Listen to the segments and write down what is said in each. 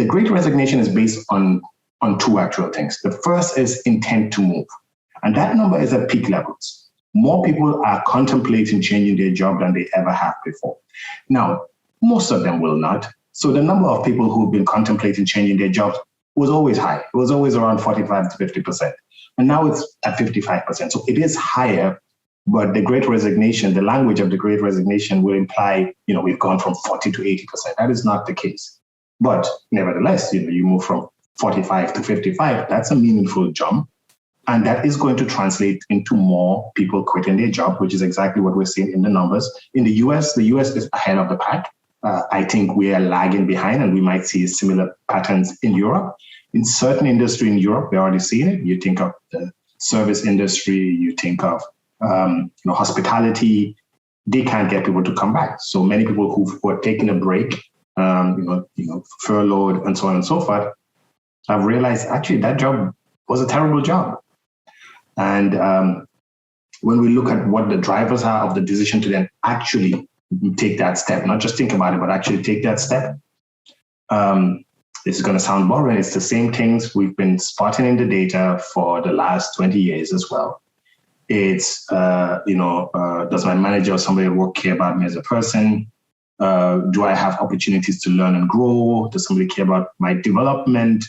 the Great Resignation is based on two actual things. The first is intent to move. And that number is at peak levels. More people are contemplating changing their job than they ever have before. Now, most of them will not. So the number of people who've been contemplating changing their jobs was always high. It was always around 45 to 50%. And now it's at 55%. So it is higher, but the Great Resignation, the language of the Great Resignation will imply, we've gone from 40 to 80%. That is not the case. But nevertheless, you move from 45 to 55, that's a meaningful jump. And that is going to translate into more people quitting their job, which is exactly what we're seeing in the numbers. In the US is ahead of the pack. I think we are lagging behind, and we might see similar patterns in Europe. In certain industry in Europe, we're already seeing it. You think of the service industry, you think of hospitality. They can't get people to come back. So many people who are taking a break, furloughed and so on and so forth, have realized actually that job was a terrible job. And when we look at what the drivers are of the decision to then actually take that step, not just think about it, but actually take that step, this is going to sound boring. It's the same things we've been spotting in the data for the last 20 years as well. It's, does my manager or somebody at work care about me as a person? Do I have opportunities to learn and grow? Does somebody care about my development?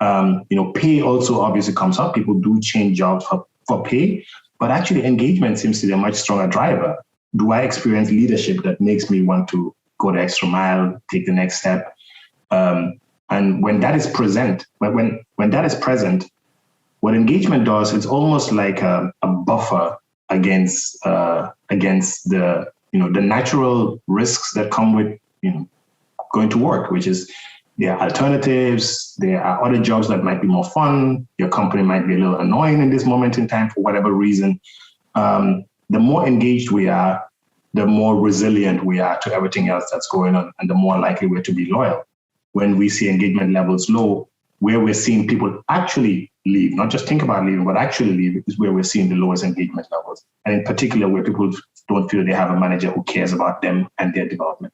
Pay also obviously comes up. People do change jobs for pay, but actually engagement seems to be a much stronger driver. Do I experience leadership that makes me want to go the extra mile, take the next step? And when that is present, when that is present, what engagement does, it's almost like a buffer against the natural risks that come with going to work, which is there are alternatives, there are other jobs that might be more fun, your company might be a little annoying in this moment in time for whatever reason. The more engaged we are, the more resilient we are to everything else that's going on, and the more likely we're to be loyal. When we see engagement levels low, where we're seeing people actually leave, not just think about leaving, but actually leave, is where we're seeing the lowest engagement levels. And in particular, where people don't feel they have a manager who cares about them and their development.